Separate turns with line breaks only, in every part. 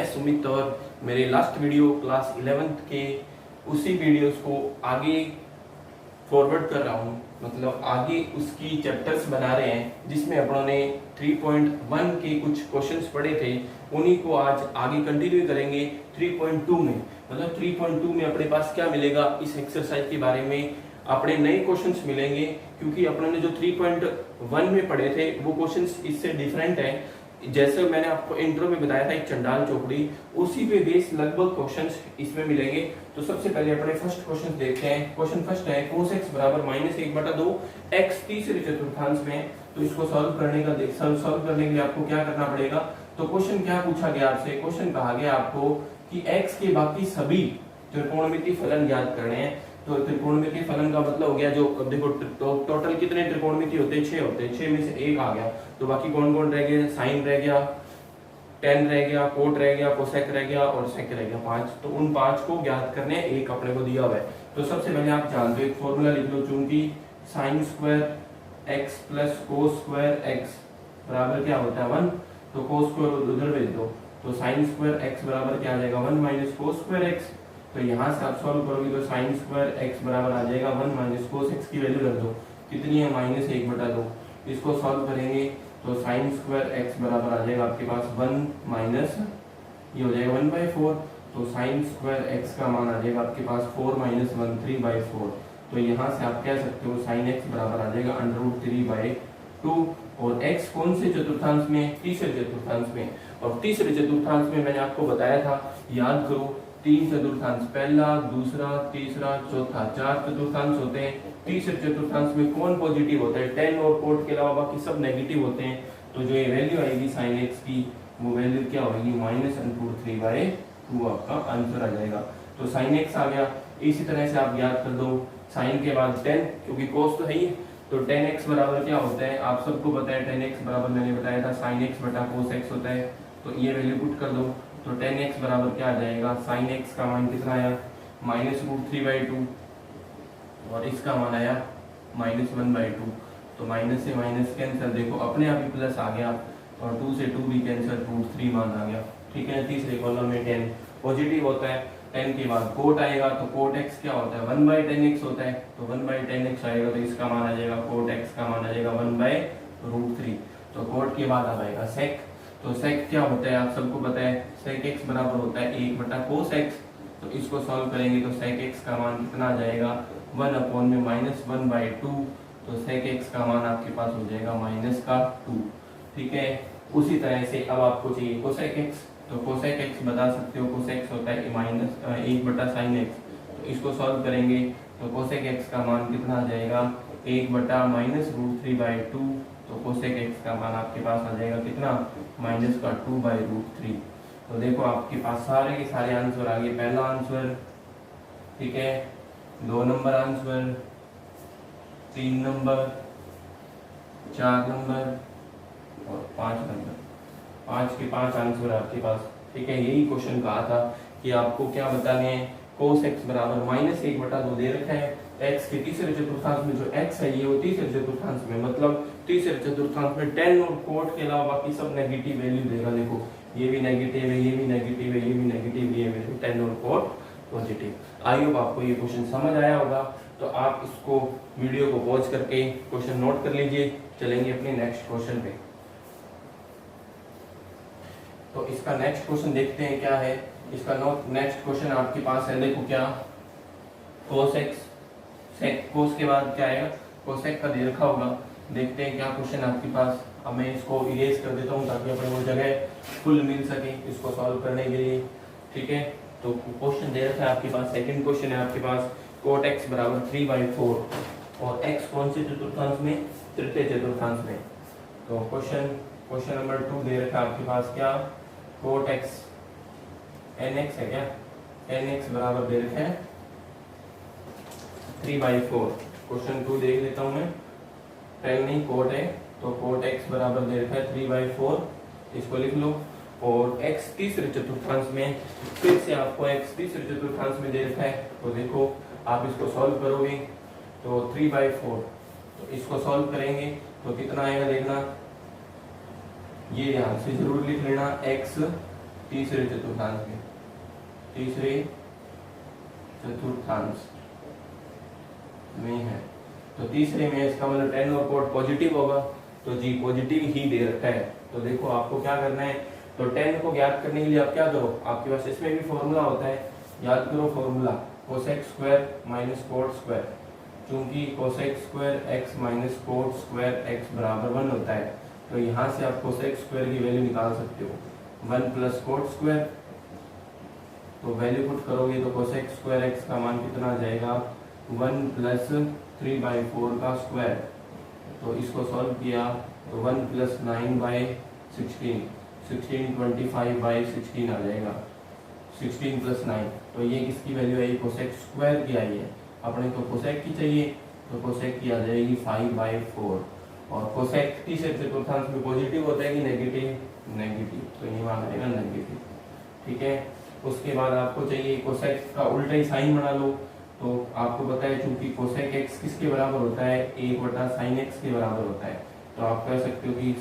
सुमित और मेरे last video class 11th के उसी वीडियोस को आगे फॉरवर्ड कर रहा हूँ, मतलब आगे उसकी चैप्टर्स बना रहे हैं जिसमें अपनों ने 3.1 के कुछ क्वेश्चंस पढ़े थे, उन्हीं को आज आगे कंटिन्यू करेंगे 3.2 में। मतलब 3.2 में अपने पास क्या मिलेगा, इस एक्सरसाइज के बारे में अपने नए क्वेश्चंस मिलेंगे, क्योंकि अपनों ने जो 3.1 में पढ़े थे वो क्वेश्चंस इससे डिफरेंट है। जैसे मैंने आपको इंट्रो में बताया था एक चंडाल चौकड़ी, उसी पे बेस लगभग क्वेश्चंस इसमें मिलेंगे। तो सबसे पहले अपने फर्स्ट क्वेश्चन देखते हैं। क्वेश्चन फर्स्ट है cos x बराबर -1/2 x तीसरे चतुर्थांश में। तो इसको सॉल्व करने के लिए आपको क्या करना पड़ेगा। तो क्वेश्चन क्या पूछा गया आपसे, क्वेश्चन कहा गया आपको कि x के बाकी सभी त्रिकोणमितीय फलन ज्ञात करने हैं। तो त्रिकोणमितीय फलन का मतलब हो गया, जो देखो टोटल कितने त्रिकोणमितीय होते हैं, 6 होते हैं, 6 में से एक आ गया, तो बाकी कौन कौन रह गए, साइन रह गया, टेन रह गया, कोट रह गया, कोसेक रह गया और सेक रह गया 5। तो उन 5 को ज्ञात करने, एक अपने को दिया हुआ है। तो सबसे पहले आप जानते हो एक फॉर्मूला लिख लो, चूंकि sine square x plus cos square x बराबर क्या होता है 1, तो कोस स्क्वायर उधर भेज दो, तो साइन स्क्वायर एक्स बराबर क्या आ जाएगा 1 माइनस कोस स्क्वायर एक्स। तो यहाँ से आप सॉल्व करोगे तो साइन स्क्वायर एक्स बराबर आ जाएगा 1 माइनस कोस एक्स की वैल्यू रख दो, कितनी है -1/2। इसको सॉल्व करेंगे तो साइन स्क्वायर एक्स बराबर आ जाएगा आपके पास 1 माइनस, ये हो जाएगा 1/4। तो साइन स्क्वायर एक्स का मान आ जाएगा आपके पास 4 माइनस 1 3/4। तो यहाँ से आप कह सकते हो साइन एक्स बराबर आ जाएगा √3/2। और x कौन से चतुर्थांश में, तीसरे चतुर्थांश में। और तीसरे चतुर्थांश में मैंने आपको बताया था, याद करो 3 चतुर्थांश, पहला, दूसरा, तीसरा, चौथा, 4 चतुर्थांश होते हैं। तीसरे चतुर्थांश में कौन पॉजिटिव होता है, 10 और कोट के अलावा बाकी सब नेगेटिव होते हैं। तो जो ये वैल्यू आएगी साइन एक्स की, वो वैल्यू क्या होगी -√3/2 आपका आंसर आ जाएगा। तो साइन एक्स आ गया। इसी तरह से आप याद कर दो साइन के बाद 10, क्योंकि कोस तो है ही, तो 10x बराबर क्या होता है, आप सबको पता है 10x बराबर मैंने बताया था sin x बटा cos x होता है। तो ये वैल्यू पुट कर दो, तो 10x बराबर क्या आ जाएगा, sin x का मान कितना आया -√3/2 और इसका मान आया -1/2। तो माइनस से माइनस कैंसिल, देखो अपने आप ही प्लस आ गया और 2 से 2 भी कैंसिल, √3 मान आ गया। ठीक है, तीसरे कॉलम में 10 पॉजिटिव होता है, 10 के बाद कोट आएगा, तो कोट x क्या होता है 1/10x होता है, तो 1/10x आएगा, तो इसका मान आ जाएगा, कोट x का मान आ जाएगा 1/√3। तो कोट के बाद आ जाएगा सेक। तो सेक क्या होता है, आप सबको पता है, सेक x बराबर होता है 1/cos x। तो इसको सॉल्व करेंगे तो सेक x का मान कितना आ जाएगा 1/(-1/2)। तो सेक x का मान आपके पास हो जाएगा -2। ठीक है, उसी तरह से अब आपको चाहिए कोसेक x। तो कोसेक x बता सकते हो, कोसेक होता है -1/sin x। तो इसको सॉल्व करेंगे तो कोसेक x का मान कितना आ जाएगा 1/-√3/2। तो कोसेक x का मान आपके पास आ जाएगा कितना -2/√3। तो देखो आपके पास सारे के सारे आंसर आ गए। पहला आंसर, ठीक है, 2 नंबर आंसर, 3 नंबर, 4 नंबर और 5 नंबर, 5 के 5 आंसर आपके पास। ठीक है, यही क्वेश्चन कहा था कि आपको क्या बताने हैं, cos x बराबर -1/2 दे रखा है, x के तीसरे चतुर्थांश में जो x है ये वो तीसरे चतुर्थांश में, मतलब तीसरे चतुर्थांश में 10 और कोट के अलावा बाकी सब नेगेटिव वैल्यू देगा। देखो ये भी नेगेटिव है, ये भी नेगेटिव है, ये भी नेगेटिव, ये भी 10 और कोट पॉजिटिव। आई होप आपको ये क्वेश्चन समझ आया होगा। तो आप इसको वीडियो को पॉज करके क्वेश्चन नोट कर लीजिए। चलेंगे अपने नेक्स्ट क्वेश्चन पे। तो इसका नेक्स्ट क्वेश्चन देखते हैं क्या है। इसका नेक्स्ट क्वेश्चन आपके पास है, देखो क्या, cos x, sec, cos के बाद क्या आएगा, कोसेक का दे रखा होगा। देखते हैं क्या क्वेश्चन आपके पास। अब मैं इसको इरेज कर देता हूँ ताकि अपने वो जगह फुल मिल सके इसको सॉल्व करने के लिए। ठीक है, तो क्वेश्चन दे रखा है आपके पास, सेकंड क्वेश्चन है आपके पास, cot x बराबर 3/4 और x कौन से चतुर्थांश में, तृतीय चतुर्थांश में। तो क्वेश्चन नंबर 2 दे रखा है आपके पास, क्या, cot x nx है, क्या nx बराबर दे रखा है 3/4। क्वेश्चन 2 देख लेता हूं मैं, tan नहीं कोट है, तो कोट x बराबर दे रखा है 3/4, इसको लिख लो। और x तीसरे चतुर्थांश में, फिर से आपको x तीसरे चतुर्थांश में दे रखा है, तो देखो आप इसको सॉल्व करोगे तो 3/4, तो इसको सॉल्व करेंगे तो कितना आएगा देखना, ये ध्यान से जरूर लिख लेना, x तीसरे चतुर्थांश में, तीसरे चतुर्थांश में है। तो तीसरे में इसका मतलब 10 और कोड पॉजिटिव होगा, तो जी पॉजिटिव ही दे रखा है। तो देखो आपको क्या करना है, तो 10 को ज्ञात करने के लिए आप क्या करो, आपके पास इसमें भी फॉर्मूला होता है, याद करो formula cosec square minus cot square. चूंकि cosec square x minus cot square x बराबर 1 होता है, तो यहाँ से आप कोसेक स्क्वायर की वैल्यू निकाल सकते हो 1 प्लस कोट स्क्वायर। तो वैल्यू पुट करोगे तो कोसेक स्क्वायर x का मान कितना आ जाएगा 1 प्लस 3/4 का स्क्वायर। तो इसको सॉल्व किया तो 1 प्लस 9/16, 1625/16 आ जाएगा, 16 प्लस 9। तो ये किसकी वैल्यू आई, कोसेक स्क्वायर की आई है। अपने को कोसेक की चाहिए, तो कोसेक की आ जाएगी 5/4। और कोसेक तीसरे चतुर्थांश में पॉजिटिव होता है कि नेगेटिव, नेगेटिव, तो ये मान आएगा नेगेटिव। ठीक है, उसके बाद आपको चाहिए कोसेक का उल्टा ही साइन बना लो। तो आपको पता है चूंकि कोसेक x किसके बराबर होता है, 1/sin x के बराबर होता है। तो आप कह सकते हो कि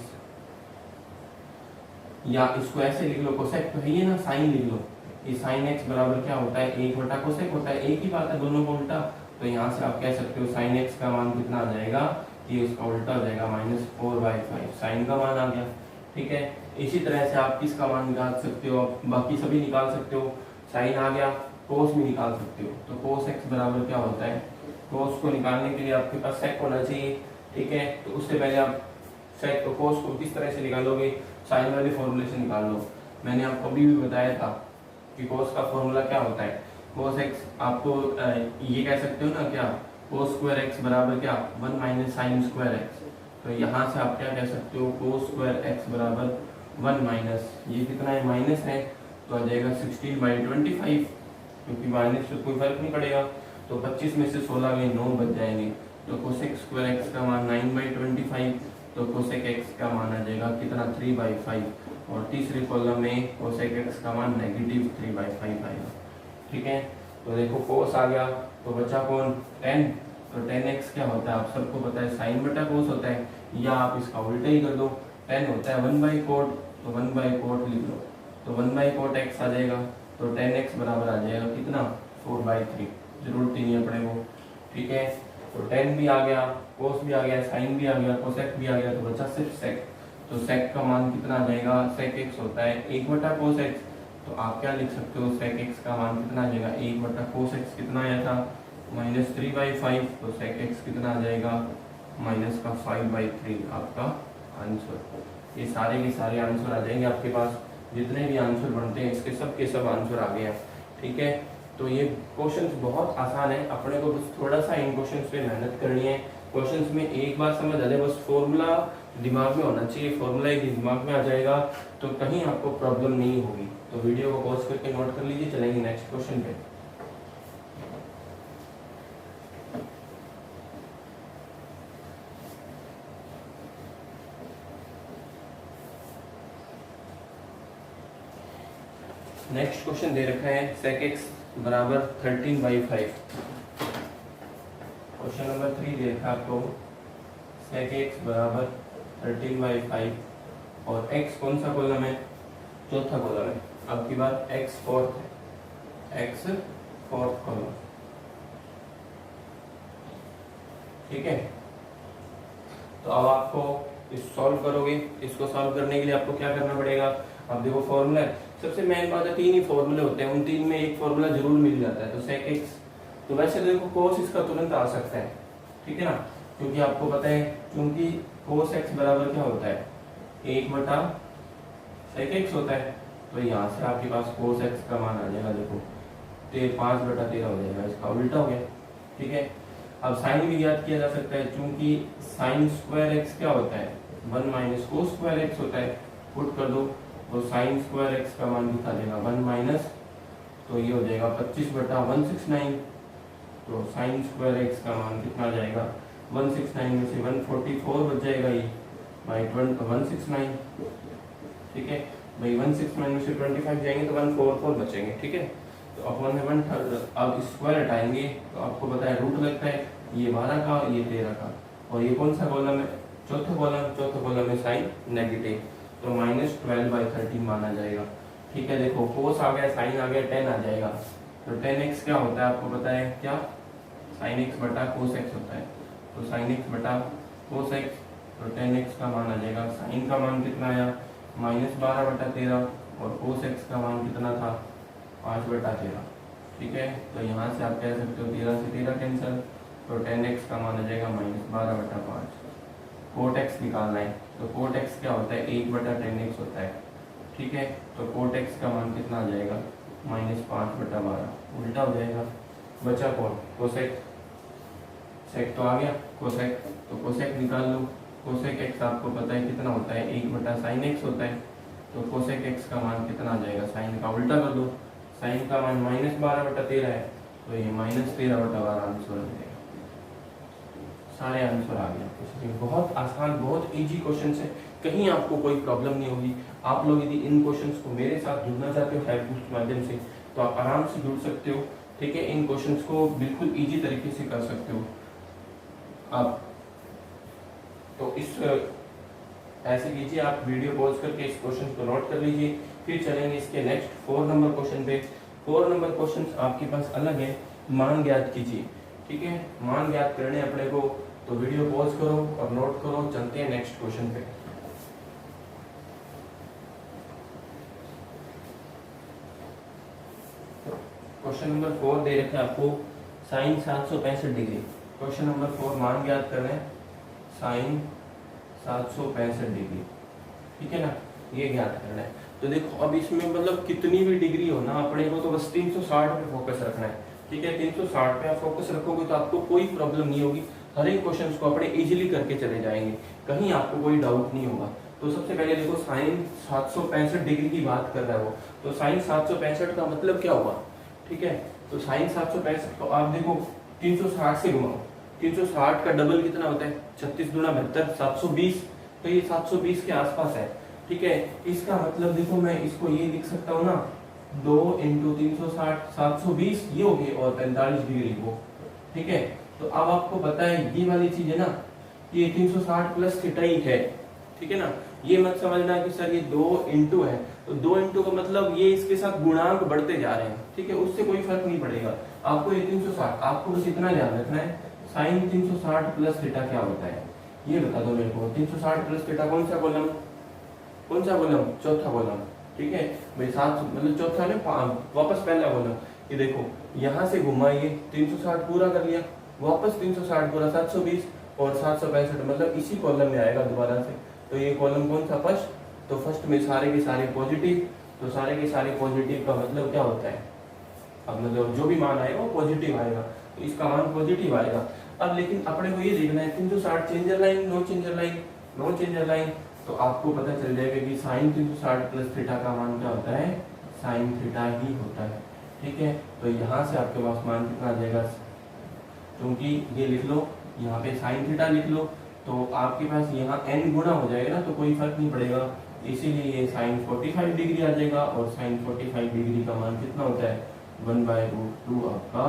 या इसको ऐसे लिख लो, कोसेक तो है ही ना, साइन लिख लो, ये sin x बराबर क्या होता है 1/कोसेक होता है, एक ही बात है दोनों को उल्टा। तो यहाँ से आप कह सकते हो sin x का मान कितना आ जाएगा, ये उसका उल्टा हो जाएगा -4/5, साइन का मान आ गया। ठीक है, इसी तरह से आप किसका मान निकाल सकते हो, बाकी सभी निकाल सकते हो। साइन आ गया, कोस भी निकाल सकते हो। तो कोस x बराबर क्या होता है, कोस को निकालने के लिए आपके पास सेक होना चाहिए। ठीक है, तो उससे पहले आप सेक को, कोस को किस तरह से निकालोगे, साइन वाले फॉर्मूले से निकाल लो। मैंने आपको अभी भी बताया था कि कोस का फॉर्मूला क्या होता है, कोस x आपको ये कह सकते हो ना क्या, कोस स्क्वायर x बराबर क्या 1 माइनस साइन स्क्वायर x। तो यहाँ से आप क्या कह सकते हो, कोस स्क्वायर x बराबर 1 माइनस, ये कितना है माइनस है, तो आ जाएगा 16/25, क्योंकि माइनस से कोई फर्क नहीं पड़ेगा। तो 25 में से 16 में 9 बच जाएंगे। तो कोसेक स्क्वायर x का मान 9/25, तो कोसेक x का मान आ जाएगा कितना 3/5। और तीसरे कॉलम में कोसेक x का मान नेगेटिव 3/5 आएगा। ठीक है, तो देखो कोस आ गया, तो बचा कौन 10। तो 10x क्या होता है, आप सबको पता है साइन बटा कोस होता है, या आप इसका उल्टा ही कर दो, 10 होता है 1/कोट, तो 1/कोट लिख लो, तो 1/कोट x आ जाएगा। तो 10x बराबर आ जाएगा कितना 4/3, जरूरत ही नहीं है अपने को। ठीक है, तो 10 भी आ गया, कोस भी आ गया, साइन भी आ गया, कोसेक भी आ गया, तो बचा सिर्फ सेक। तो सेक का मान कितना आ जाएगा, सेक x होता है 1/कोस x। तो आप क्या लिख सकते हो, सेक x का मान कितना आ जाएगा 1/कोस x, कितना आया था -3/5। तो सेक x कितना आ जाएगा -5/3 आपका आंसर। ये सारे के सारे आंसर आ जाएंगे आपके पास, जितने भी आंसर बनते हैं इसके सब के सब आंसर आ गए हैं। ठीक है, तो ये क्वेश्चंस बहुत आसान है, अपने को बस थोड़ा सा इन क्वेश्चंस पे मेहनत करनी है। क्वेश्चंस में एक बार समझ आ जाए, बस फॉर्मूला दिमाग में होना चाहिए, फॉर्मूला एक दिमाग में आ जाएगा तो कहीं आपको प्रॉब्लम नहीं होगी। तो वीडियो को पॉज करके नोट कर लीजिए, चलेंगे नेक्स्ट क्वेश्चन पे। नेक्स्ट क्वेश्चन दे रखा है sec x बराबर 13/5। क्वेश्चन नंबर 3 दे रखा है आपको, sec x बराबर 13/5 और x कौन सा कॉलम है, चौथा कॉलम है। अब की बात x फोर्थ है, x फोर्थ कॉलम। ठीक है, तो अब आपको इस सॉल्व करोगे, इसको सॉल्व करने के लिए आपको क्या करना पड़ेगा, अब देखो फॉर्मूला सबसे मेन बात है, 3 ही फॉर्मूले होते हैं, उन 3 में एक फॉर्मूला जरूर मिल जाता है। तो sec x, तो वैसे देखो cos इसका तुरंत आ सकता है, ठीक है ना, क्योंकि आपको पता है क्योंकि cos x बराबर क्या होता है 1/sec x होता है। तो यहाँ से आपके पास cos x का मान आ जाएगा, देखो 5/13 हो जाएगा, इसका उल्टा हो गया। ठीक है, अब साइन भी ज्ञात किया जा सकता है, क्योंकि साइन स्क्वायर x क्या होता है 1 माइनस cos स्क्वायर x होता है। पुट कर दो तो साइन स्क्वायर x का मान दिखा देगा 1 माइनस, तो ये हो जाएगा 25/169। तो साइन स्क्वायर x का मान कितना जाएगा 169 में से 144 बच जाएगा, ये बाई 169। ठीक है भाई, 169 में से 25 जाएंगे तो 144 बचेंगे। ठीक है, तो अपन में 1/3, अब स्क्वायर हटाएंगे तो आपको पता है रूट लगता है, ये 12 का ये 13 का। और ये कौन सा कॉलम है, चौथा कॉलम, चौथा कॉलम में साइन नेगेटिव, तो -12/13 माना जाएगा। ठीक है, देखो कोस आ गया, साइन आ गया, टेन आ जाएगा। तो टेन एक्स क्या होता है आपको पता है क्या, साइन एक्स बटा कोस एक्स होता है। तो साइन एक्स बटा कोस एक्स, तो टेन एक्स का मान आ जाएगा, साइन का मान कितना आया -12/13, और कोस एक्स का मान कितना था 5/13। ठीक है, तो यहाँ से आप कह सकते हो 13 से 13 कैंसिल, तो टेन एक्स का मान आ जाएगा -12/5। कोट एक्स निकालना है, तो कोट एक्स क्या होता है 1/10 एक्स होता है। ठीक है, तो कोट एक्स का मान कितना आ जाएगा -5/12, उल्टा हो जाएगा। बचा कौन, कोसेक, सेक तो आ गया, कोसेक, तो कोसेक निकाल लो। कोसेक एक्स आपको पता है कितना होता है 1/sin एक्स होता है। तो कोसेक एक्स का मान कितना आ जाएगा, साइन का उल्टा कर दो, साइन का मान -12/13 है, तो ये -13/12 आंसर हो जाएगा। सारे आंसर आ गए। बहुत आसान, बहुत इजी क्वेश्चन है, कहीं आपको कोई प्रॉब्लम नहीं होगी। आप लोग यदि इन क्वेश्चंस को मेरे साथ जुड़ना चाहते हो हैकबूस्ट के माध्यम से, तो आप आराम से जुड़ सकते हो। ठीक है, इन क्वेश्चंस को बिल्कुल इजी तरीके से कर सकते हो आप। तो इस ऐसे कीजिए, आप वीडियो पॉज करके इस क्वेश्चन को नोट कर लीजिए, फिर चलेंगे इसके नेक्स्ट 4 नंबर क्वेश्चन पे। 4 नंबर क्वेश्चन आपके पास अलग है, मान ज्ञात कीजिए। ठीक है, मान ज्ञात करने अपने को, तो वीडियो पॉज करो और नोट करो। चलते हैं नेक्स्ट क्वेश्चन पे। क्वेश्चन नंबर 4 दे रखा है आपको, साइन 765 डिग्री। क्वेश्चन नंबर 4 मान ज्ञात कर रहे हैं, साइन 765 डिग्री। ठीक है ना, ये ज्ञात करना है। तो देखो अब इसमें मतलब कितनी भी डिग्री हो ना, अपने को तो बस 360 पे फोकस रखना है। ठीक है, 360 पे आप फोकस रखोगे तो आपको कोई प्रॉब्लम नहीं होगी, हर एक क्वेश्चन को अपने इजीली करके चले जाएंगे, कहीं आपको कोई डाउट नहीं होगा। तो सबसे पहले देखो, साइन 765 डिग्री की बात कर रहा है वो, तो साइन 765 का मतलब क्या हुआ। ठीक है, तो साइन 765 तो आप देखो 360 से घुमाओ, 360 का डबल कितना होता है 36 गुना 72, 720। तो ये 720 के आसपास है। ठीक है, इसका मतलब देखो मैं इसको ये लिख सकता हूँ ना, 2 × 360 720 ये हो गए, और 45 डिग्री वो। ठीक है, तो अब आपको पता है ये वाली चीज है ना, ये 360 प्लस थीटा ही है। ठीक है ना, ये मत समझना कि सर ये 2 इंटू है, तो 2 इंटू का मतलब ये इसके साथ गुणांक बढ़ते जा रहे हैं। ठीक है, उससे कोई फर्क नहीं पड़ेगा आपको। ये 360 आपको बस इतना ध्यान रखना है, साइन 360 प्लस थीटा क्या होता है ये बता दो मेरे को। 360 प्लस थीटा कौन सा कॉलम, कौन सा कॉलम, चौथा कॉलम। ठीक है भाई, 7 मतलब चौथा ने वापस पहला कॉलम। ये देखो यहाँ से घुमा, ये 360 पूरा कर लिया, वापस 360 पूरा 720, और 765 मतलब इसी कॉलम में आएगा दोबारा से। तो ये कॉलम कौन सा, फर्स्ट। तो फर्स्ट में सारे के सारे पॉजिटिव, तो सारे के सारे पॉजिटिव का मतलब क्या होता है, अब मतलब जो भी मान आएगा वो पॉजिटिव आएगा, तो इसका मान पॉजिटिव आएगा। अब लेकिन अपने को ये देखना है 360 changer line, no changer line, no changer line, तो आपको पता चल जाएगा कि साइन 360 प्लस थीटा का मान क्या होता है, साइन थीटा ही होता है। ठीक है, तो यहाँ से आपके पास मान कितना आ जाएगा, क्योंकि ये लिख लो यहाँ पे साइन थीटा लिख लो, तो आपके पास यहाँ n गुना हो जाएगा ना, तो कोई फर्क नहीं पड़ेगा, इसीलिए ये साइन 45 डिग्री आ जाएगा। और साइन 45 डिग्री का मान कितना होता है 1/√2 आपका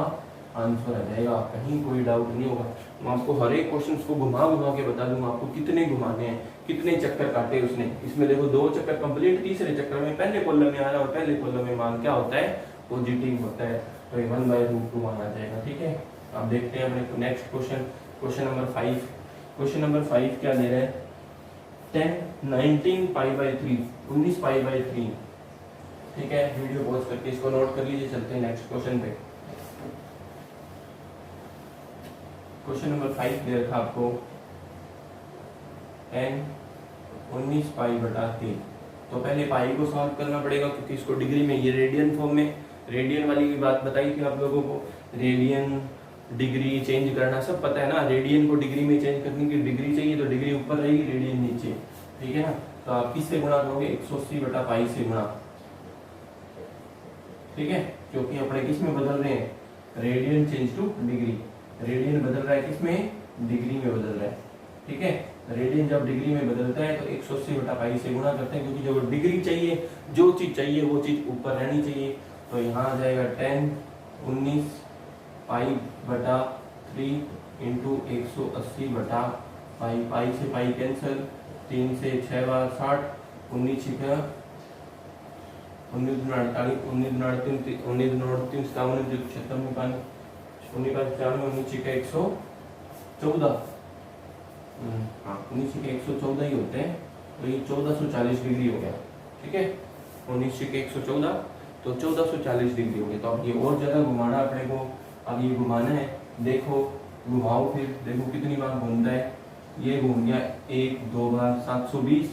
आंसर आ जाएगा। कहीं कोई डाउट नहीं होगा। मैं आपको हर एक क्वेश्चन को घुमा घुमा के बता दूंगा आपको कितने घुमाने हैं, कितने चक्कर काटे उसने। इसमें देखो 2 चक्कर कंप्लीट, तीसरे चक्कर में पहले कॉलम में आ रहा है, और पहले कॉलम में मान क्या होता है, पॉजिटिव होता है, तो 1/√2 मान आ जाएगा। ठीक है, अब देखते हैं अपने next question, question number 5। Question number 5 क्या दे रहे हैं, 19 π/3, 19 π/3। ठीक है, वीडियो पॉज करके इसको नोट कर लीजिए। चलते हैं नेक्स्ट क्वेश्चन पे। क्वेश्चन नंबर 5 दे रखा आपको 19 π/3। तो पहले पाई को सॉल्व करना पड़ेगा, क्योंकि इसको डिग्री में, ये रेडियन फॉर्म में, रेडियन वाली की बात बताई थी आप लोगों को, रेडियन डिग्री चेंज करना सब पता है ना। रेडियन को डिग्री में चेंज करने की डिग्री चाहिए, तो डिग्री ऊपर रहेगी, रेडियन नीचे। ठीक है ना, तो आप किससे गुणा करोगे, 180/π से गुणा। ठीक है, क्योंकि अपने किस में बदल रहे हैं, radian change two degree, radian बदल रहा है किसमें, डिग्री में बदल रहा है। ठीक है, रेडियन जब डिग्री में बदलता है तो 180/π से गुणा करते हैं, क्योंकि जो डिग्री चाहिए, जो चीज चाहिए वो चीज ऊपर रहनी चाहिए। तो यहाँ आ जाएगा 10 19 π/3 × 180/π, पाई से पाई कैंसिल, 3 से 6 बार 60, 19 6 19 दूना 48, 19 दूना 38, 19 दूना 38, 57 जो 76 में 5, 19 5 95, 19 का 114, हाँ 19 के 114 ही होते हैं, तो ये 1440 डिग्री हो गया। ठीक है, 19 के 114 तो 1440 डिग्री हो गया। तो अब ये और ज़्यादा घुमाना अपने को, अब ये घुमाना है, देखो घुमाओ, फिर देखो कितनी बार घूमता है। ये घूम गया 1 2 बार, 720,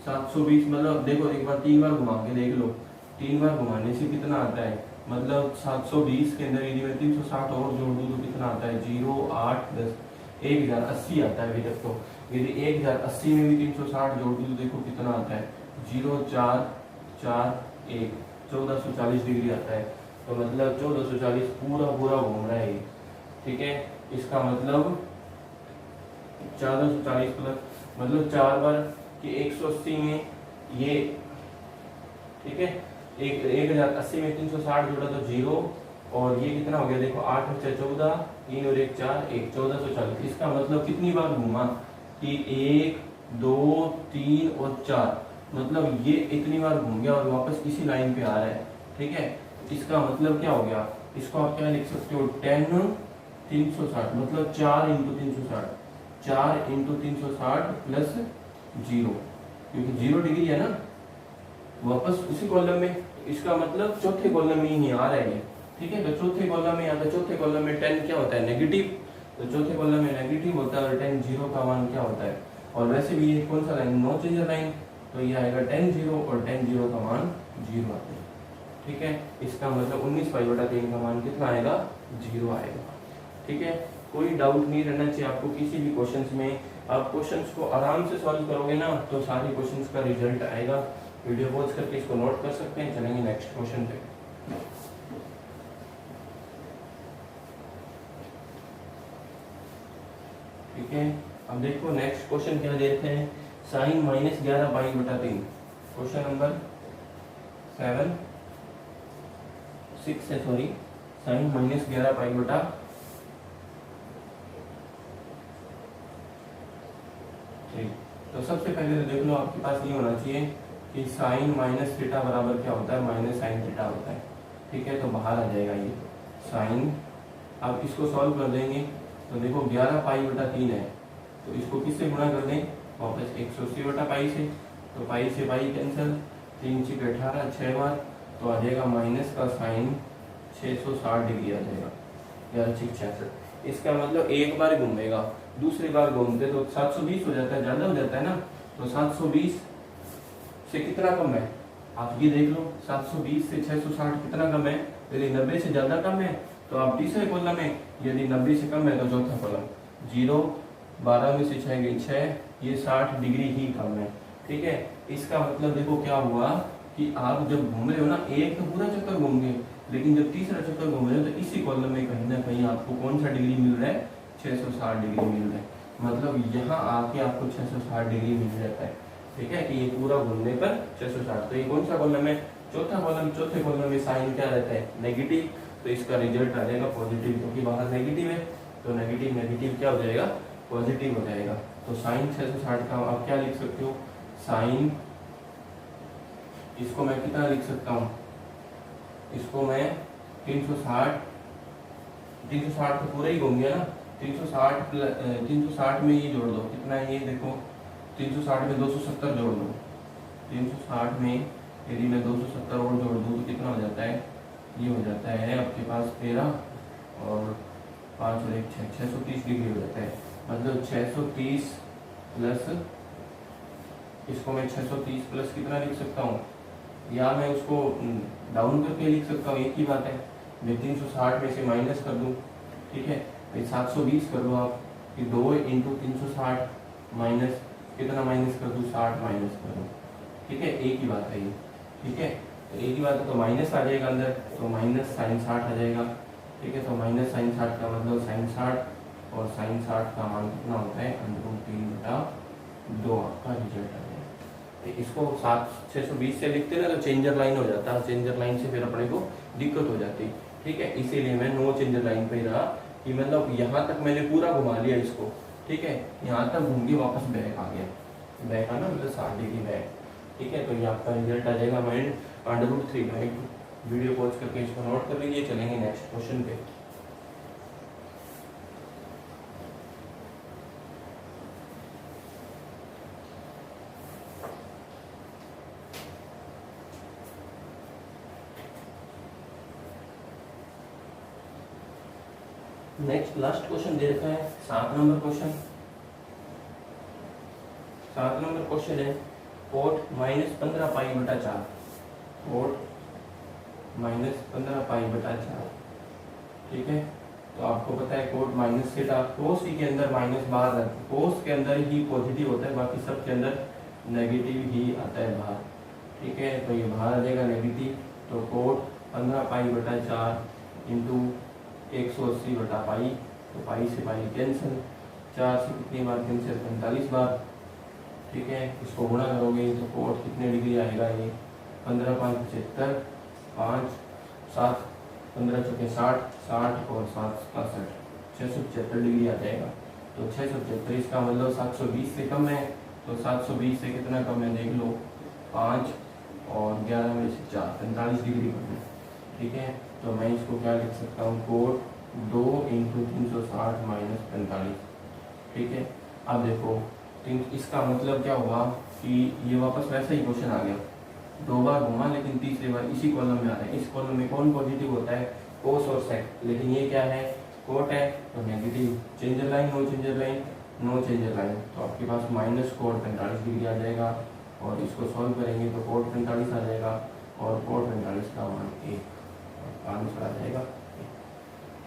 720 मतलब देखो एक बार 3 बार घुमा के देख लो, 3 बार घुमाने से कितना आता है, मतलब 720 के अंदर यदि मैं 360 और जोड़ दूँ तो कितना आता है, 0 8 10 1080 आता है अभी तक। तो यदि 1080 में भी 360 जोड़ दूँ तो देखो कितना आता है, 0 4 4 1 1440 डिग्री आता है। तो मतलब 1440 पूरा पूरा घूम रहा है ये। ठीक है, इसका मतलब 1440 प्लस मतलब 4 बार कि 180 में ये, ठीक है, 1080 में 360 जोड़ा तो 0, और ये कितना हो गया देखो 8 और 6 14, 3 और 1 4 1 1440। इसका मतलब कितनी बार घूमा कि 1 2 3 और 4, मतलब ये इतनी बार घूम गया और वापस इसी लाइन पे आ रहा है। ठीक है, इसका मतलब क्या हो गया, इसको आप क्या लिख सकते हो, 10 360 मतलब 4 इंटू 360, 4 इंटू 360 प्लस 0, क्योंकि 0 डिग्री है ना, वापस उसी कॉलम में। इसका मतलब चौथे कॉलम में ही नहीं आ रहा है ये। ठीक है, तो चौथे कॉलम में आता है, चौथे कॉलम में 10 क्या होता है, नेगेटिव, तो चौथे कॉलम में नेगेटिव होता है और 10 0 का मान क्या होता है। और वैसे भी ये कौन सा लाइन, नो चेंजर लाइन, तो ये आएगा 10 0 और 10 0 का मान 0 आता है। ठीक है, इसका मतलब 19 पाई बटा 3 का मान कितना आएगा, 0 आएगा। ठीक है, कोई डाउट नहीं रहना चाहिए आपको किसी भी क्वेश्चंस में। आप क्वेश्चंस को आराम से सॉल्व करोगे ना तो सारे क्वेश्चंस का रिजल्ट आएगा। वीडियो पॉज करके इसको नोट कर सकते हैं। चलेंगे नेक्स्ट क्वेश्चन पे। ठीक है, अब देखो नेक्स्ट क्वेश्चन क्या देते हैं, साइन -11 पाई बटा 3, क्वेश्चन नंबर 6 है, सॉरी, साइन -11 पाई बटा 3। तो सबसे पहले तो देख लो आपके पास ये होना चाहिए कि साइन माइनस थीटा बराबर क्या होता है, माइनस साइन थीटा होता है। ठीक है, तो बाहर आ जाएगा ये साइन। अब इसको सॉल्व कर देंगे तो देखो 11 पाई बटा 3 है, तो इसको किससे गुणा कर दें, वापस 180 बटा पाई से, तो पाई से पाई कैंसिल, 3 6 18 6 बार, तो आ जाएगा माइनस का साइन 660 डिग्री आ जाएगा, 11 6 66। इसका मतलब एक बार घूमेगा, दूसरी बार घूमते तो 720 हो जाता है, ज़्यादा हो जाता है ना, तो 720 से कितना कम है, आप ये देख लो, 720 से 660 कितना कम है, यदि 90 से ज़्यादा कम है तो आप तीसरे कॉलम में, यदि 90 से कम है तो चौथा कॉलम, 0 12 में से 6 गई 6, ये 60 डिग्री ही कम है। ठीक है, इसका मतलब देखो क्या हुआ कि आप जब घूम रहे हो ना, एक तो पूरा चक्कर घूम गए, लेकिन जब तीसरा चक्कर घूम रहे हो तो इसी कॉलम में कहीं ना कहीं आपको कौन सा डिग्री मिल रहा है, 660 डिग्री मिल रहा है। मतलब यहाँ आके आपको 660 डिग्री मिल जाता है। ठीक है, कि ये पूरा घूमने पर 660, तो ये कौन सा कॉलम है, चौथा कॉलम। चौथे कॉलम में साइन क्या रहता है, नेगेटिव, तो इसका रिजल्ट आ जाएगा पॉजिटिव, क्योंकि बाहर नेगेटिव है, तो नेगेटिव नेगेटिव क्या हो जाएगा, पॉजिटिव हो जाएगा। तो साइन 660 का आप क्या लिख सकते हो, साइन, इसको मैं कितना लिख सकता हूँ, इसको मैं 360 तो पूरा ही घूम गया ना, 360 में ये जोड़ दो, कितना है ये देखो, 360 में 270 जोड़ दो, 360 में यदि मैं 270 और जोड़ दूँ तो कितना हो जाता है, ये हो जाता है आपके पास 13 और 5 और 1 6, 630 डिग्री हो जाता है। मतलब 630 प्लस, इसको मैं 630 प्लस कितना लिख सकता हूँ, या मैं उसको डाउन करके लिख सकता हूँ, एक ही बात है। मैं 360 में से माइनस कर दूँ, ठीक है, भाई 720 कर लो आप, कि 2 इंटू 360 माइनस कितना माइनस कर दूँ, 60 माइनस कर दूँ। ठीक है, एक ही बात है ये। ठीक है, तो एक ही बात है, तो माइनस आ जाएगा अंदर, तो माइनस साइन 60 आ जाएगा। ठीक है, तो माइनस साइन 60 का मतलब साइन 60, और साइन 60 का मान कितना होता है, √3/2 आपका रिजल्ट आ जाएगा। तो इसको 620 से लिखते ना तो चेंजर लाइन हो जाता है, चेंजर लाइन से फिर अपने को दिक्कत हो जाती। ठीक है, इसीलिए मैं नो चेंजर लाइन पे ही रहा, कि मतलब यहाँ तक मैंने पूरा घुमा लिया इसको। ठीक है, यहाँ तक घूम के वापस बैक आ गया, बैक आना मतलब 60 डिग्री बैक। ठीक है, तो ये आपका रिजल्ट आ जाएगा -√3/2। वीडियो पॉज करके इसको नोट कर लीजिए। चलेंगे नेक्स्ट क्वेश्चन पे। नेक्स्ट लास्ट क्वेश्चन दे रखा है 7 नंबर क्वेश्चन। 7 नंबर क्वेश्चन है कोट -15π/4। कोट -15π/4। ठीक है, तो आपको पता है कोट माइनस से था, कोस ही के अंदर माइनस बाहर आता है, कोस के अंदर ही पॉजिटिव होता है, बाकी सब के अंदर नेगेटिव ही आता है बाहर। ठीक है, तो ये बाहर आ जाएगा नेगेटिव। तो कोट 15π/4 इंटू 180/π, तो पाई से पाई कैंसिल, 4 से कितनी बार कैंसिल, 45 बार। ठीक है, इसको गुणा करोगे तो कोट कितने डिग्री आएगा, ये 15×5 75, 5 7 15 चौके 60, 60 और 7 67, 675 डिग्री आ जाएगा। तो 675 इसका मतलब 720 से कम है। तो 720 से कितना कम है देख लो, 5 और 11 में से 4, 45 डिग्री कम है। ठीक है, तो मैं इसको क्या लिख सकता हूँ, कोट 2 × 360 - 45। ठीक है, अब देखो इसका मतलब क्या हुआ कि ये वापस वैसा ही क्वेश्चन आ गया, 2 बार घुमा लेकिन तीसरी बार इसी कॉलम में आ रहा है। इस कॉलम में कौन पॉजिटिव होता है, कोस और सेक, लेकिन ये क्या है, कोट है तो negative. Changer line, no changer line, no changer line, तो आपके पास माइनस कोट 45 डिग्री आ जाएगा। और इसको सॉल्व करेंगे तो कोट 45 आ जाएगा और कोट 45 का मान 1 आंसर आ जाएगा।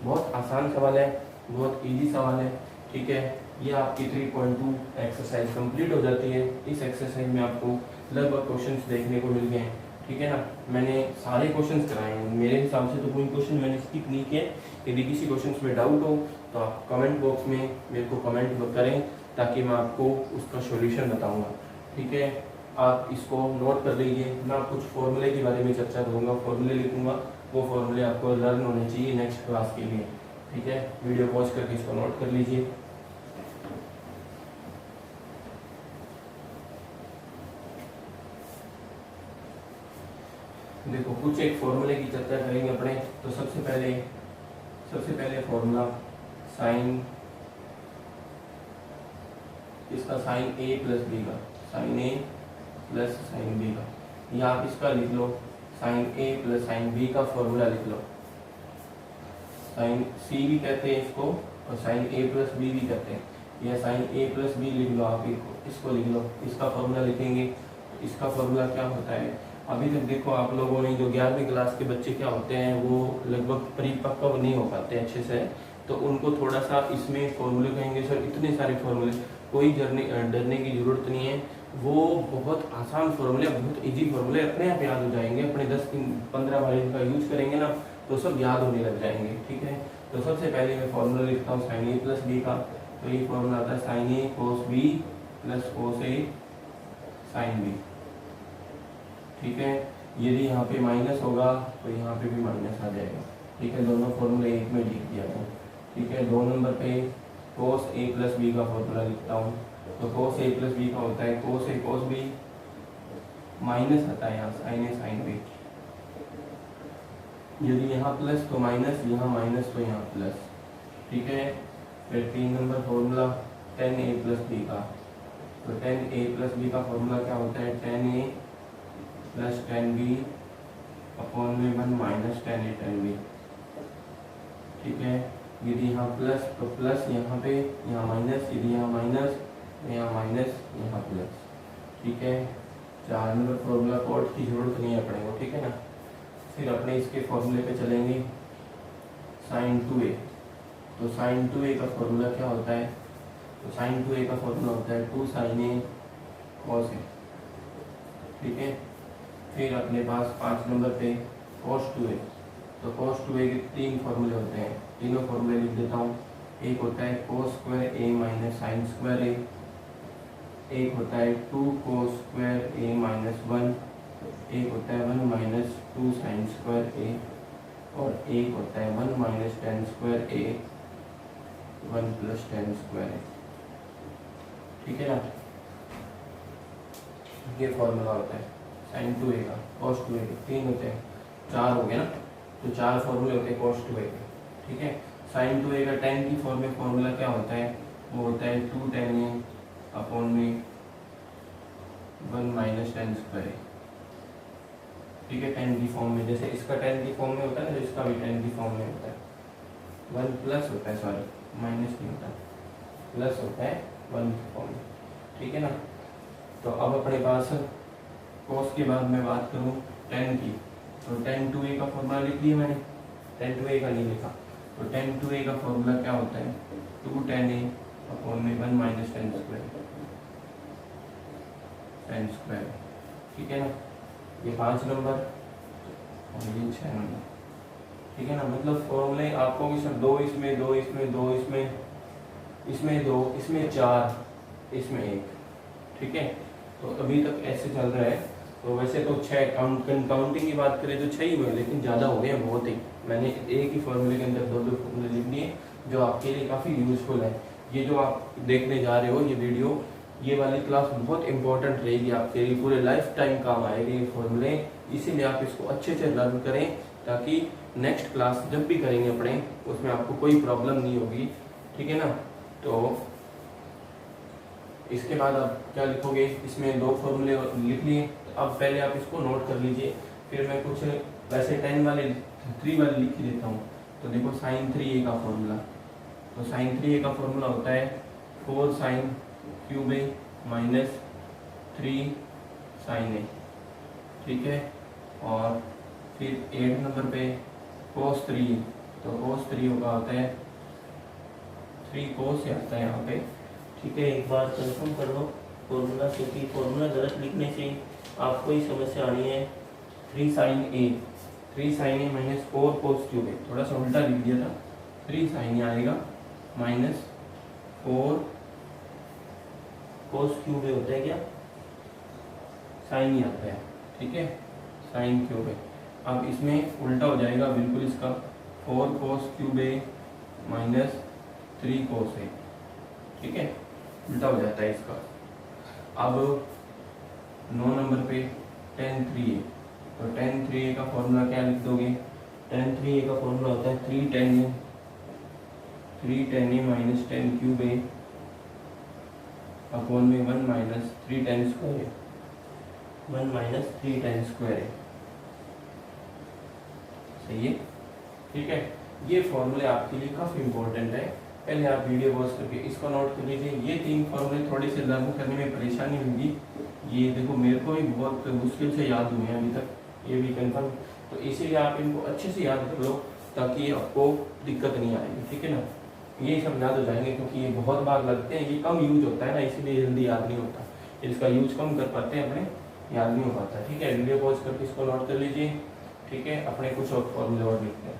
बहुत आसान सवाल है, बहुत इजी सवाल है। ठीक है, ये आपकी 3.2 एक्सरसाइज कंप्लीट हो जाती है। इस एक्सरसाइज में आपको लगभग क्वेश्चंस देखने को मिल गए हैं। ठीक है ना, मैंने सारे क्वेश्चंस कराए हैं, मेरे हिसाब से तो कोई क्वेश्चन मैंने स्किप नहीं किए। यदि किसी क्वेश्चंस में डाउट हो तो आप कमेंट बॉक्स में मेरे को कमेंट करें, ताकि मैं आपको उसका सॉल्यूशन बताऊंगा। ठीक है, आप इसको नोट कर लीजिए। मैं कुछ फॉर्मूले के बारे में चर्चा करूँगा, फॉर्मूले लिखूंगा, वो फॉर्मूले आपको लर्न होने चाहिए नेक्स्ट क्लास के लिए। ठीक है, वीडियो पॉज करके इसको नोट कर लीजिए। देखो कुछ एक फॉर्मूले की चर्चा करेंगे अपने। तो सबसे पहले फॉर्मूला साइन, इसका साइन ए प्लस बी का, साइन ए प्लस साइन बी का, या आप इसका लिख लो साइन ए प्लस साइन बी का फॉर्मूला लिख लो। साइन सी भी कहते हैं इसको और साइन ए प्लस बी भी कहते हैं, या साइन ए प्लस बी लिख लो आप, इसको लिख लो। इसका फॉर्मूला लिखेंगे तो इसका फॉर्मूला क्या होता है, अभी तक देखो आप लोगों ने जो 11वीं क्लास के बच्चे क्या होते हैं वो लगभग परिपक्व नहीं हो पाते अच्छे से, तो उनको थोड़ा सा इसमें फॉर्मूले कहेंगे सर इतने सारे फॉर्मूले, कोई डरने की जरूरत नहीं है। वो बहुत आसान फॉर्मूले, बहुत इजी फॉर्मूले अपने आप याद हो जाएंगे। अपने 10-15 बार इनका यूज करेंगे ना तो सब याद होने लग जाएंगे। ठीक है, तो सबसे पहले मैं फॉर्मूला लिखता हूँ साइन ए प्लस बी का। तो ये फॉर्मूला आता है साइन ए कोस बी प्लस कोस ए साइन बी। ठीक है, यदि यहाँ पे माइनस होगा तो यहाँ पे भी माइनस आ जाएगा। ठीक है, दोनों फॉर्मूले एक में लिख दिया था। ठीक है, 2 नंबर पे कोस ए प्लस बी का फॉर्मूला लिखता हूँ। तो कोस ए प्लस बी का होता है कोस ए कोस बी, माइनस आता है यहाँ साइन ए साइन बी। यदि यहाँ प्लस तो माइनस, यहाँ माइनस तो यहाँ प्लस। ठीक है, फिर 3 number formula tan a plus B का। तो tan a प्लस बी का फॉर्मूला क्या होता है, tan a plus tan b upon में 1 minus tan a tan b। ठीक है, यदि यहाँ प्लस तो प्लस यहाँ पे, यहाँ माइनस, यदि यहाँ माइनस तो यहाँ माइनस, यहाँ प्लस। ठीक है, 4 नंबर फॉर्मूला कोड की जरूरत नहीं है अपने को। ठीक है ना, फिर अपने इसके फॉर्मूले पे चलेंगे साइन 2a। तो साइन 2a का फॉर्मूला क्या होता है, तो साइन 2a का फॉर्मूला होता है 2 sin a cos a। ठीक है, फिर अपने पास 5 नंबर पे cos 2a। तो cos 2a के 3 फॉर्मूले होते हैं, तीनों फॉर्मूले लिख देता हूँ। एक होता है cos square a minus sine square a, एक होता है 2 cos स्क्वायर a माइनस 1, एक होता है 1 माइनस 2 साइन स्क्वायर a, और एक होता है 1 minus tan square a 1 plus tan square a। ठीक है ना, ये फॉर्मूला होता है साइन 2a का, कॉस 2a का, 3 होते हैं, 4 हो गए ना, तो 4 फॉर्मूले होते हैं कॉस 2a के, ठीक है। साइन 2a का tan की फॉर्म में फॉर्मूला क्या होता है, वो होता है 2 tan a अपॉन में 1 माइनस tan स्क्वायर, ठीक है। tan की फॉर्म में, जैसे इसका tan की फॉर्म में होता है ना, तो इसका भी tan की फॉर्म में होता है, 1 प्लस होता है, सॉरी माइनस नहीं होता, प्लस होता है 1 की फॉर्म में, ठीक है ना। तो अब अपने पास cos के बाद मैं बात करूँ tan की, तो tan 2a का फॉर्मूला लिख लिया मैंने, tan 2a का नहीं लिखा, तो tan 2a का फॉर्मूला क्या होता है, 2 tan a अपॉन में 1 माइनस tan स्क्वायर, ठीक है ना। ये 5 नंबर और ये 6 नंबर, ठीक है ना। मतलब फॉर्मूले आपको कि सर 2 इसमें, 2 इसमें, 2 इसमें, इसमें 2, इसमें 4, इसमें 1, ठीक है। तो अभी तक ऐसे चल रहा है। तो वैसे तो 6 काउंटिंग की बात करें तो 6 ही हुए, लेकिन ज़्यादा हो गए हैं बहुत ही। मैंने एक ही फॉर्मूले के अंदर 2 फॉर्मूले लिख दिए जो आपके लिए काफ़ी यूजफुल है। ये जो आप देखने जा रहे हो ये वीडियो, ये वाली क्लास बहुत इंपॉर्टेंट रहेगी आपके लिए, पूरे लाइफ टाइम काम आएगी ये फॉर्मूले, इसीलिए आप इसको अच्छे से लर्न करें ताकि नेक्स्ट क्लास जब भी करेंगे अपने उसमें आपको कोई प्रॉब्लम नहीं होगी, ठीक है ना। तो इसके बाद आप क्या लिखोगे, इसमें 2 फॉर्मूले लिख लिए, अब पहले आप इसको नोट कर लीजिए, फिर मैं कुछ वैसे 10 वाले 3 वाले लिख ही देता हूँ। तो देखो साइन 3a का फॉर्मूला, तो साइन 3a का फॉर्मूला होता है 4 साइन क्यूब ए माइनस 3 साइन ए, ठीक है। और फिर 8 नंबर पे cos 3, तो cos 3 का होता है 3 cos से आता है यहाँ पे, ठीक है। एक बार कंफर्म कर लो फॉर्मूला, क्योंकि फॉर्मूला गलत लिखने से आपको ही समस्या आनी है। 3 साइन ए माइनस 4 cos क्यूब ए, थोड़ा सा उल्टा लिख दिया था, 3 साइन ए आएगा माइनस 4 cos क्यूब ए होता है क्या, साइन ही आता है, ठीक है, साइन क्यूब ए। अब इसमें उल्टा हो जाएगा बिल्कुल इसका, 4 cos क्यूब ए माइनस 3 cos ए, ठीक है, उल्टा हो जाता है इसका। अब 9 नंबर पे tan 3a, तो tan 3a का फॉर्मूला क्या लिख दोगे, tan 3a का फॉर्मूला होता है 3 tan a minus tan cube A upon में 1 माइनस 3 tan स्क्वायर ए, 1 माइनस 3 tan स्क्वायर ए, सही है, ठीक है। ये फॉर्मूले आपके लिए काफ़ी इंपॉर्टेंट है, पहले आप वीडियो पॉज करके इसको नोट कर लीजिए। ये 3 फॉर्मूले थोड़े से लर्न करने में परेशानी होगी, ये देखो मेरे को भी बहुत मुश्किल से याद हुए हैं अभी तक, ये भी कंफर्म, तो इसीलिए आप इनको अच्छे से याद कर लो ताकि आपको दिक्कत नहीं आएगी, ठीक है ना। ये सब याद हो जाएंगे क्योंकि ये बहुत बार लगते हैं, ये कम यूज होता है ना, इसीलिए जल्दी याद नहीं होता, इसका यूज कम कर पाते हैं अपने, याद नहीं हो पाता, ठीक है। वीडियो पॉज करके इसको नोट कर लीजिए, ठीक है। अपने कुछ और फॉर्मूले और लिखते हैं।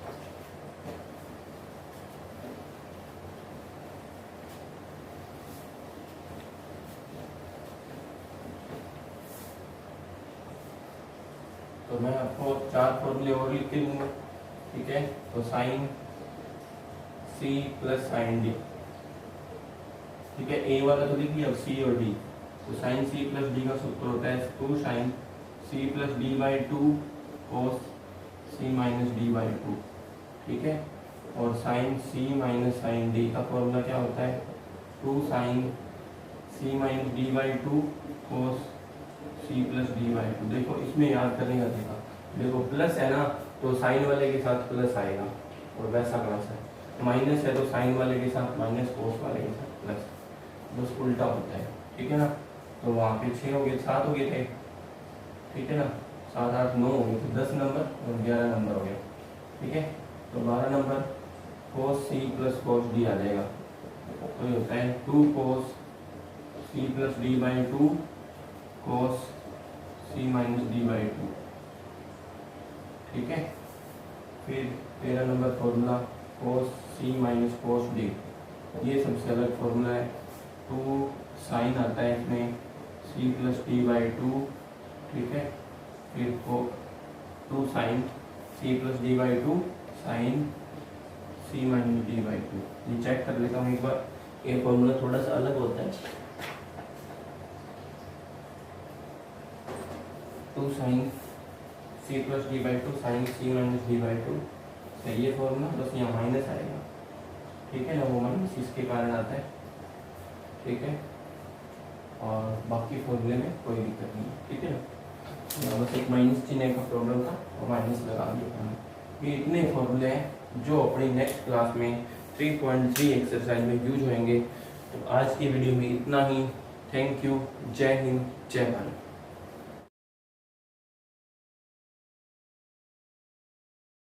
तो मैं आपको 4 फॉर्मूले और लिख के दूंगा, ठीक है। तो sine C plus sine D, ठीक है, ए वाला तो लिख लिया, अब सी और डी, तो साइन सी प्लस डी का सूत्र होता है 2 sine C plus D by 2 cos C minus D by 2, ठीक है। और sine C minus sine D का फॉर्मूला क्या होता है, 2 sine C minus D by 2 cos C plus D by 2। देखो इसमें याद करने का देखा, देखो प्लस है ना तो साइन वाले के साथ प्लस आएगा, और वैसा क्लास है, माइनस है तो साइन वाले के साथ माइनस, कोस वाले के साथ प्लस, बस उल्टा होता है, ठीक है ना। तो वहाँ पे 6 हो गए, 7 हो गए थे, ठीक है ना, 7 8 9 हो गए, तो 10 नंबर और 11 नंबर हो गया, ठीक है। तो 12 number cos C plus cos D आ जाएगा, तो ये होता है 2 cos C plus D by 2 cos C minus D by 2, ठीक है। फिर 13 number formula cos C minus cos D, ये सबसे अलग फॉर्मूला है, 2 साइन आता है इसमें सी प्लस डी बाई 2, ठीक है। फिर को 2 sine C plus D by 2 sine C minus D by 2, ये चेक कर लेता हूँ एक बार, ये फॉर्मूला थोड़ा सा अलग होता है, 2 sine C plus D by two sine C minus D by two. ये फॉर्मूला बस यहाँ माइनस आएगा, ठीक है ना, वो माइनस इसके कारण आता है, ठीक है। और बाकी फॉर्मूले में कोई दिक्कत नहीं, ठीक है ना। बस एक माइनस चिन्ह का प्रॉब्लम था और माइनस लगा दिया हमने। ये इतने फॉर्मूले हैं जो अपनी नेक्स्ट क्लास में 3.3 एक्सरसाइज में यूज होंगे। तो आज की वीडियो में इतना ही। Thank you. जय हिंद, जय भारत।